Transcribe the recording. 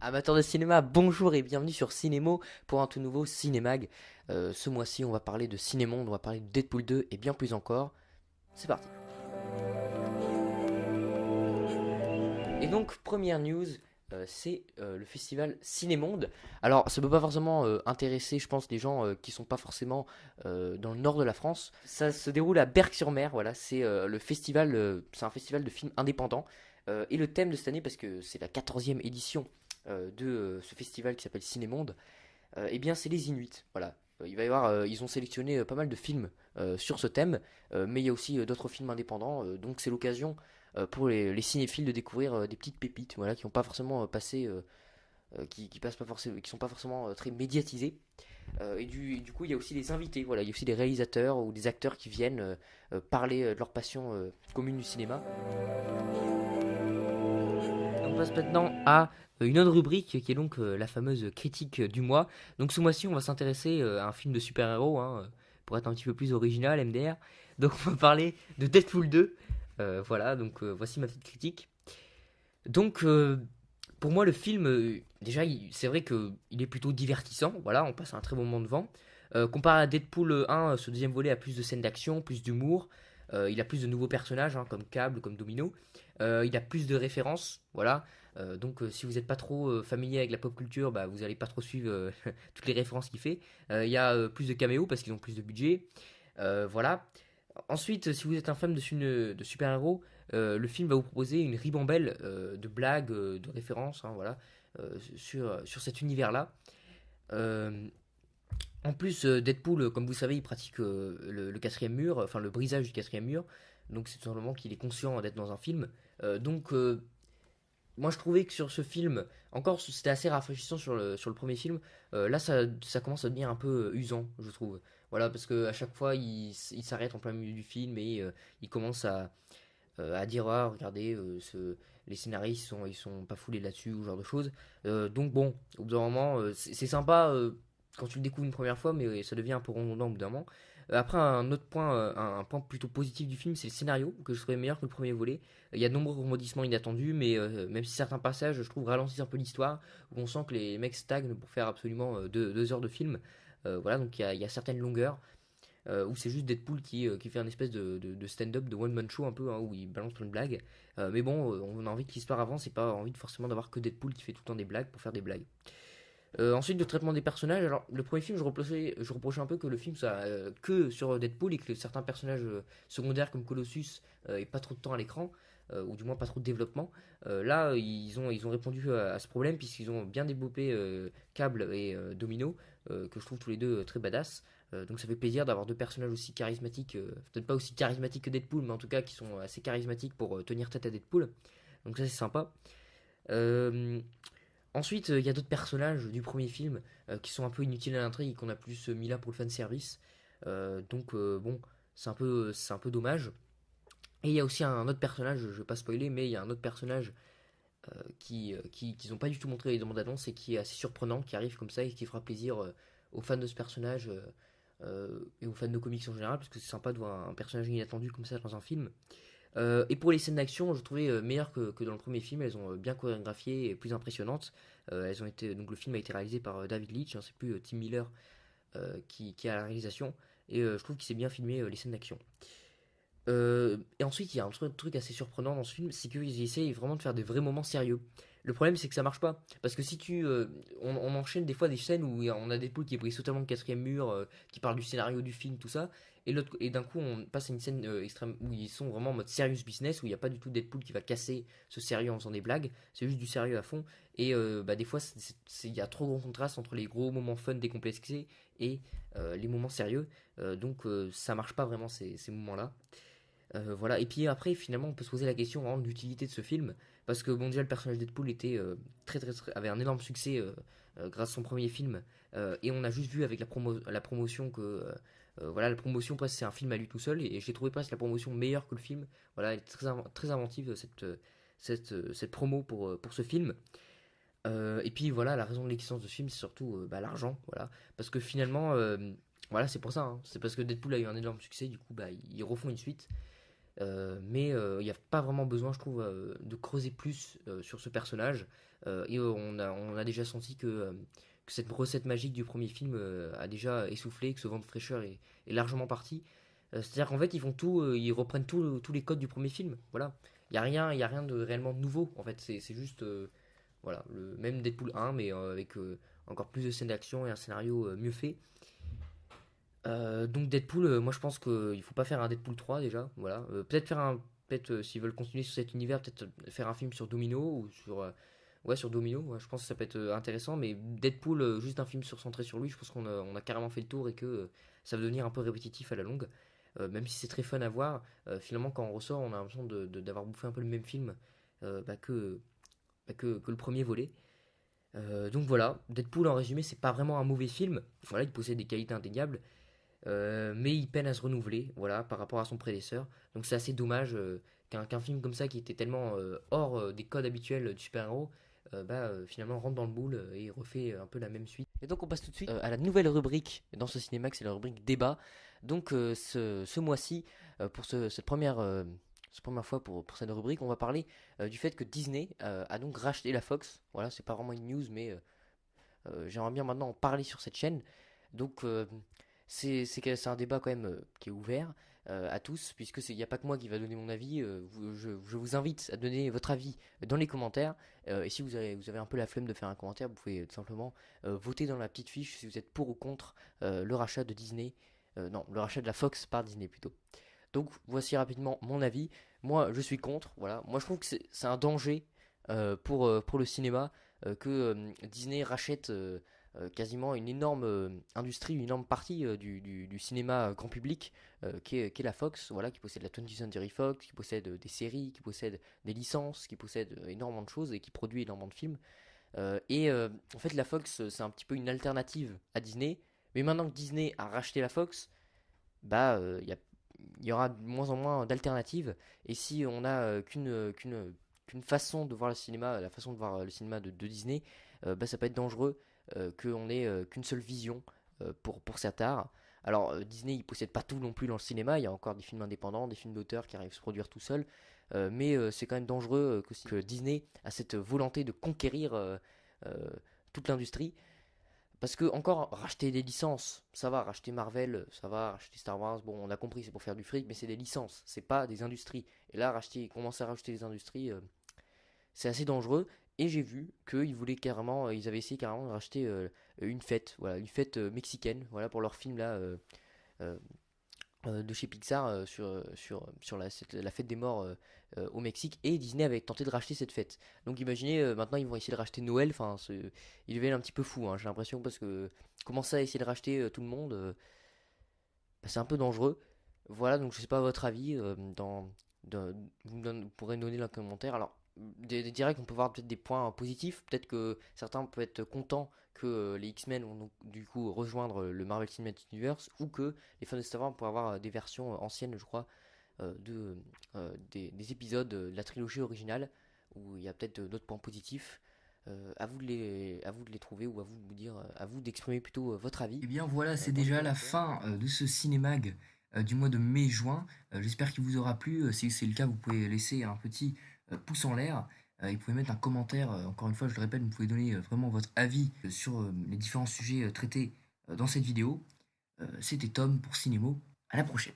Amateurs de cinéma, bonjour et bienvenue sur Cinémo pour un tout nouveau Cinémag. Ce mois-ci, on va parler de Cinémonde, on va parler de Deadpool 2 et bien plus encore. C'est parti. Et donc, première news, c'est le festival Cinémonde. Alors, ça peut pas forcément intéresser, je pense, les gens qui sont pas forcément dans le nord de la France. Ça se déroule à Berck-sur-Mer, voilà, c'est le festival, c'est un festival de films indépendants. Et le thème de cette année, parce que c'est la 14e édition de ce festival qui s'appelle Cinémonde, eh bien, c'est les Inuits. Voilà. Il va y avoir, ils ont sélectionné pas mal de films sur ce thème, mais il y a aussi d'autres films indépendants. Donc, c'est l'occasion pour les cinéphiles de découvrir des petites pépites, voilà, qui n'ont pas forcément passé, qui passent pas forcément, qui sont pas forcément très médiatisés. Et du coup, il y a aussi des invités. Voilà, il y a aussi des réalisateurs ou des acteurs qui viennent parler de leur passion commune du cinéma. On passe maintenant à une autre rubrique qui est donc la fameuse critique du mois. Donc ce mois-ci, on va s'intéresser à un film de super-héros, hein, pour être un petit peu plus original, MDR. Donc on va parler de Deadpool 2. Voilà, donc voici ma petite critique. Donc pour moi, le film, déjà, c'est vrai qu'il est plutôt divertissant. Voilà, on passe un très bon moment devant. Comparé à Deadpool 1, ce deuxième volet a plus de scènes d'action, plus d'humour. Il a plus de nouveaux personnages, hein, comme Cable, comme Domino. Il a plus de références, voilà. Donc, si vous n'êtes pas trop familier avec la pop culture, bah, vous n'allez pas trop suivre toutes les références qu'il fait. Il y a plus de caméos parce qu'ils ont plus de budget. Voilà. Ensuite, si vous êtes un fan de super-héros, le film va vous proposer une ribambelle de blagues, de références, hein, voilà, sur cet univers-là. Euh, En plus, Deadpool, comme vous savez, il pratique le quatrième mur, enfin le brisage du quatrième mur. Donc c'est tout simplement qu'il est conscient d'être dans un film. Donc moi je trouvais que sur ce film, encore c'était assez rafraîchissant sur le premier film. Là ça commence à devenir un peu usant, je trouve. Voilà, parce que à chaque fois il s'arrête en plein milieu du film et il commence à dire ah regardez les scénaristes ils sont pas foulés là-dessus ou ce genre de choses. Donc bon, au bout d'un moment c'est sympa quand tu le découvres une première fois, mais ça devient un peu redondant au bout d'un moment. Après, un autre point, un point plutôt positif du film, c'est le scénario, que je trouvais meilleur que le premier volet. Il y a de nombreux rebondissements inattendus, mais même si certains passages, je trouve, ralentissent un peu l'histoire, où on sent que les mecs stagnent pour faire absolument 2 heures de film. Voilà, donc il y a certaines longueurs, où c'est juste Deadpool qui fait un espèce de stand-up, de one-man show un peu, hein, où il balance plein de blagues. Mais bon, on a envie que l'histoire avance et pas envie forcément d'avoir que Deadpool qui fait tout le temps des blagues pour faire des blagues. Ensuite, le traitement des personnages. Alors, le premier film, je reprochais un peu que le film soit que sur Deadpool et que certains personnages secondaires comme Colossus aient pas trop de temps à l'écran, ou du moins pas trop de développement. Là, ils ont répondu à ce problème puisqu'ils ont bien développé Cable et Domino, que je trouve tous les deux très badass. Donc ça fait plaisir d'avoir deux personnages aussi charismatiques, peut-être pas aussi charismatiques que Deadpool, mais en tout cas qui sont assez charismatiques pour tenir tête à Deadpool. Donc ça c'est sympa. Euh, Ensuite, il y a d'autres personnages du premier film qui sont un peu inutiles à l'intrigue et qu'on a plus mis là pour le fanservice. Donc, bon, c'est un peu dommage. Et il y a aussi un autre personnage, je vais pas spoiler, mais il y a un autre personnage qu'ils n'ont pas du tout montré dans les bandes annonces et qui est assez surprenant, qui arrive comme ça et qui fera plaisir aux fans de ce personnage et aux fans de comics en général, parce que c'est sympa de voir un personnage inattendu comme ça dans un film. Et pour les scènes d'action, je trouvais meilleures que dans le premier film. Elles ont bien chorégraphié et plus impressionnantes. Donc le film a été réalisé par David Leitch, hein, c'est plus Tim Miller qui a la réalisation. Et je trouve qu'il s'est bien filmé les scènes d'action. Et ensuite, il y a un truc assez surprenant dans ce film, c'est qu'ils essayent vraiment de faire des vrais moments sérieux. Le problème, c'est que ça marche pas. Parce que si on enchaîne des fois des scènes où on a Deadpool qui brise totalement le quatrième mur, qui parle du scénario du film, tout ça, et d'un coup, on passe à une scène extrême où ils sont vraiment en mode serious business, où il n'y a pas du tout Deadpool qui va casser ce sérieux en faisant des blagues, c'est juste du sérieux à fond. Et bah, des fois, il y a trop grand contraste entre les gros moments fun décomplexés et les moments sérieux. Donc, ça marche pas vraiment ces moments-là. Voilà, et puis après, finalement, on peut se poser la question vraiment de l'utilité de ce film, parce que bon, déjà, le personnage de Deadpool était avait un énorme succès grâce à son premier film, et on a juste vu avec la promotion que, voilà, la promotion, presque, c'est un film à lui tout seul, et j'ai trouvé presque la promotion meilleure que le film. Voilà, elle est très inventive, cette promo pour ce film. Et puis voilà, la raison de l'existence de ce film, c'est surtout bah, l'argent, voilà, parce que finalement, voilà, c'est pour ça, hein. C'est parce que Deadpool a eu un énorme succès, du coup, bah, ils refont une suite. Mais il n'y a pas vraiment besoin, je trouve, de creuser plus sur ce personnage. Et on a déjà senti que cette recette magique du premier film a déjà essoufflé, que ce vent de fraîcheur est largement parti. C'est-à-dire qu'en fait, ils font tout, ils reprennent tous les codes du premier film. Voilà. Il y a rien de réellement nouveau, en fait. C'est juste, voilà, le même Deadpool 1, mais avec encore plus de scènes d'action et un scénario mieux fait. Donc Deadpool, moi je pense qu'il faut pas faire un Deadpool 3 déjà, voilà. Peut-être s'ils veulent continuer sur cet univers, peut-être faire un film sur Domino ou ouais, sur Domino. Ouais, je pense que ça peut être intéressant, mais Deadpool, juste un film centré sur lui, je pense on a carrément fait le tour et que ça va devenir un peu répétitif à la longue. Même si c'est très fun à voir, finalement quand on ressort, on a l'impression d'avoir bouffé un peu le même film que le premier volet. Donc voilà, Deadpool en résumé, c'est pas vraiment un mauvais film. Voilà, il possède des qualités indéniables. Mais il peine à se renouveler, voilà, par rapport à son prédécesseur. Donc c'est assez dommage qu'un film comme ça, qui était tellement hors des codes habituels du super-héros, finalement rentre dans le moule et refait un peu la même suite. Et donc on passe tout de suite à la nouvelle rubrique dans ce cinéma, c'est la rubrique débat. Donc ce mois-ci, pour cette première fois pour cette rubrique, on va parler du fait que Disney a donc racheté la Fox. Voilà, c'est pas vraiment une news, mais j'aimerais bien maintenant en parler sur cette chaîne. Donc c'est un débat quand même qui est ouvert à tous, puisque il n'y a pas que moi qui va donner mon avis. Je vous invite à donner votre avis dans les commentaires. Et si vous avez un peu la flemme de faire un commentaire, vous pouvez tout simplement voter dans la petite fiche si vous êtes pour ou contre le rachat de Disney. Non, le rachat de la Fox par Disney plutôt. Donc voici rapidement mon avis. Moi, je suis contre. Voilà. Moi, je trouve que c'est un danger pour le cinéma que Disney rachète quasiment une énorme industrie, une énorme partie du cinéma grand public qui est la Fox, voilà, qui possède la 20th Century Fox, qui possède des séries, qui possède des licences, qui possède énormément de choses et qui produit énormément de films. En fait, la Fox, c'est un petit peu une alternative à Disney. Mais maintenant que Disney a racheté la Fox, il y aura de moins en moins d'alternatives. Et si on a qu'une façon de voir le cinéma, la façon de voir le cinéma de Disney, ça peut être dangereux qu'on ait qu'une seule vision pour cet art. Alors Disney, il possède pas tout non plus dans le cinéma, il y a encore des films indépendants, des films d'auteur qui arrivent à se produire tout seuls, mais c'est quand même dangereux que Disney a cette volonté de conquérir toute l'industrie. Parce que, encore, racheter des licences, ça va, racheter Marvel, ça va, racheter Star Wars, bon, on a compris, c'est pour faire du fric, mais c'est des licences, c'est pas des industries. Et là, commencer à racheter des industries, c'est assez dangereux. Et j'ai vu qu'ils voulaient carrément, ils avaient essayé carrément de racheter une fête, voilà, une fête mexicaine, voilà, pour leur film là, euh, de chez Pixar sur la fête des morts au Mexique, et Disney avait tenté de racheter cette fête. Donc imaginez, maintenant ils vont essayer de racheter Noël, enfin ils deviennent un petit peu fous, hein, j'ai l'impression, parce que commencer à essayer de racheter tout le monde, c'est un peu dangereux. Voilà, donc je sais pas votre avis, vous pourrez me donner dans le commentaire. Alors, des directs, on peut voir peut-être des points positifs, peut-être que certains peuvent être contents que les X-Men vont donc, du coup rejoindre le Marvel Cinematic Universe, ou que les fans de Star Wars pourraient avoir des versions anciennes, je crois, des épisodes de la trilogie originale, où il y a peut-être d'autres points positifs. À vous de les trouver, ou à vous de vous dire, à vous d'exprimer plutôt votre avis Et bien voilà, c'est dans les déjà la commentaires. fin de ce cinémag du mois de mai-juin. J'espère qu'il vous aura plu. Si c'est le cas, vous pouvez laisser un petit pouce en l'air. Et vous pouvez mettre un commentaire. Encore une fois, je le répète, vous pouvez donner vraiment votre avis sur les différents sujets traités dans cette vidéo. C'était Tom pour Cinémo. À la prochaine.